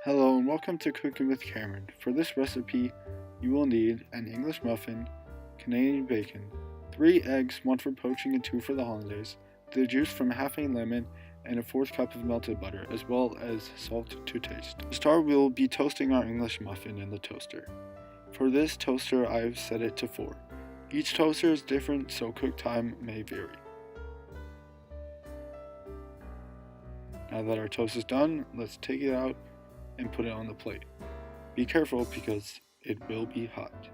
Hello and welcome to Cooking with Cameron. For this recipe, you will need an English muffin, Canadian bacon, 3 eggs, 1 for poaching and 2 for the hollandaise, the juice from half a lemon, and a 4th cup of melted butter, as well as salt to taste. To start, we will be toasting our English muffin in the toaster. For this toaster, I have set it to 4. Each toaster is different, so cook time may vary. Now that our toast is done, let's take it out and put it on the plate. Be careful because it will be hot.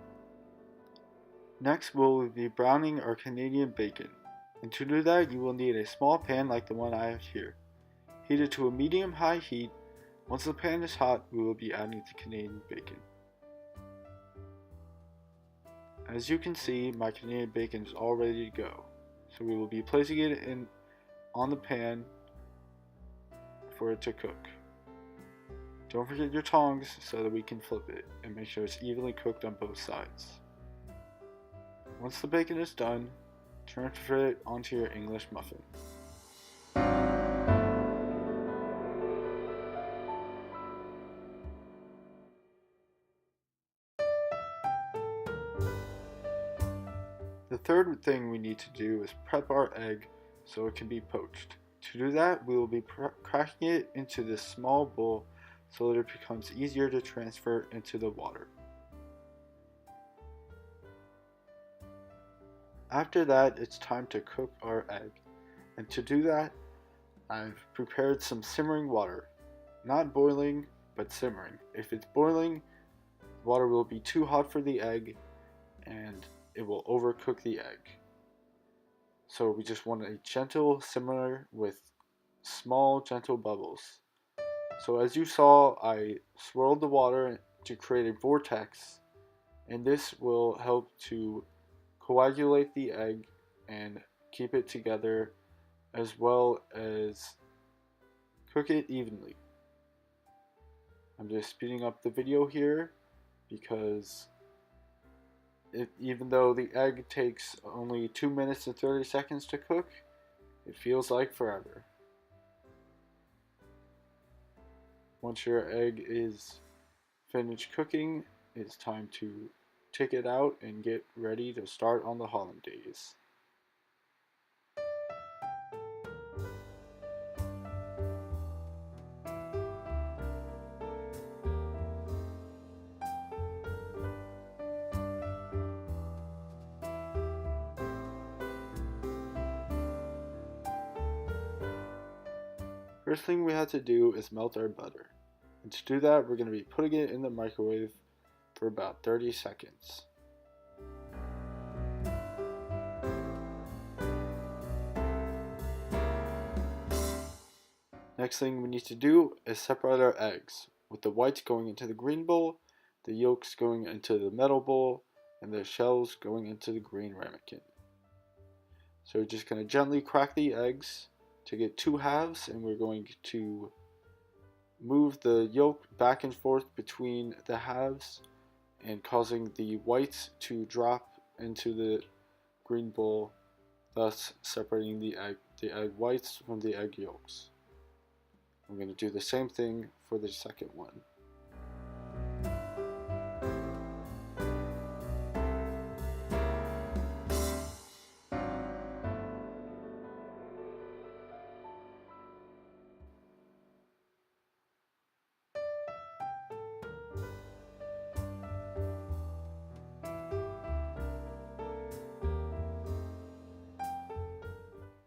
Next, we'll be browning our Canadian bacon. And to do that, you will need a small pan like the one I have here. Heat it to a medium-high heat. Once the pan is hot, we will be adding the Canadian bacon. As you can see, my Canadian bacon is all ready to go. So we will be placing it on the pan for it to cook. Don't forget your tongs so that we can flip it and make sure it's evenly cooked on both sides. Once the bacon is done, transfer it onto your English muffin. The third thing we need to do is prep our egg so it can be poached. To do that, we will be cracking it into this small bowl so that it becomes easier to transfer into the water. After that, it's time to cook our egg. And to do that, I've prepared some simmering water. Not boiling, but simmering. If it's boiling, water will be too hot for the egg and it will overcook the egg. So we just want a gentle simmer with small gentle bubbles. So as you saw, I swirled the water to create a vortex, and this will help to coagulate the egg and keep it together, as well as cook it evenly. I'm just speeding up the video here because even though the egg takes only 2 minutes and 30 seconds to cook, it feels like forever. Once your egg is finished cooking, it's time to take it out and get ready to start on the hollandaise. First thing we have to do is melt our butter. And to do that, we're going to be putting it in the microwave for about 30 seconds. Next thing we need to do is separate our eggs, with the whites going into the green bowl, the yolks going into the metal bowl, and the shells going into the green ramekin. So we're just going to gently crack the eggs to get 2 halves, and we're going to move the yolk back and forth between the halves and causing the whites to drop into the green bowl, thus separating the egg whites from the egg yolks. I'm going to do the same thing for the second one.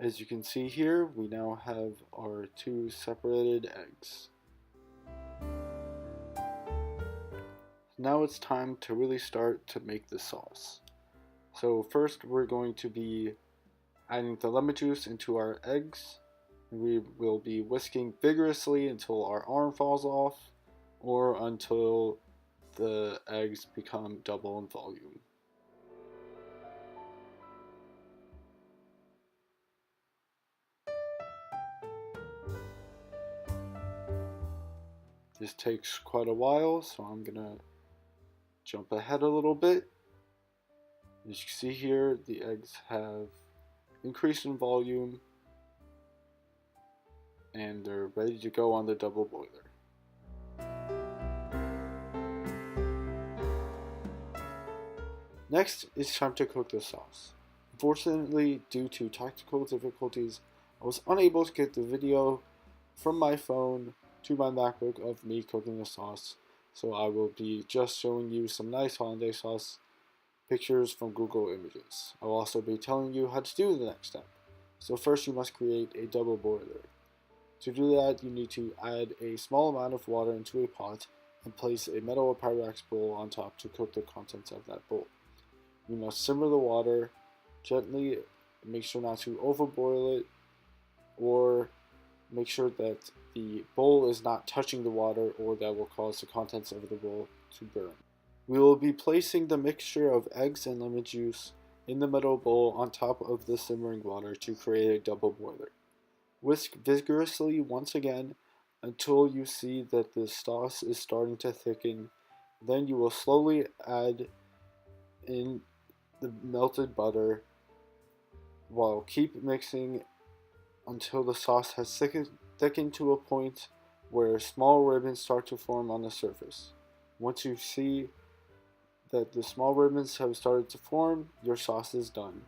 As you can see here, we now have our 2 separated eggs. Now it's time to really start to make the sauce. So first we're going to be adding the lemon juice into our eggs. We will be whisking vigorously until our arm falls off or until the eggs become double in volume. This takes quite a while, so I'm gonna jump ahead a little bit. As you can see here, the eggs have increased in volume and they're ready to go on the double boiler. Next, it's time to cook the sauce. Unfortunately, due to technical difficulties, I was unable to get the video from my phone to my MacBook of me cooking the sauce, so I will be just showing you some nice hollandaise sauce pictures from Google Images. I will also be telling you how to do the next step. So first you must create a double boiler. To do that, you need to add a small amount of water into a pot and place a metal or Pyrex bowl on top to cook the contents of that bowl. You must simmer the water gently, make sure not to overboil it, or make sure that the bowl is not touching the water, or that will cause the contents of the bowl to burn. We will be placing the mixture of eggs and lemon juice in the metal bowl on top of the simmering water to create a double boiler. Whisk vigorously once again until you see that the sauce is starting to thicken. Then you will slowly add in the melted butter while keep mixing until the sauce has thickened to a point where small ribbons start to form on the surface. Once you see that the small ribbons have started to form, your sauce is done.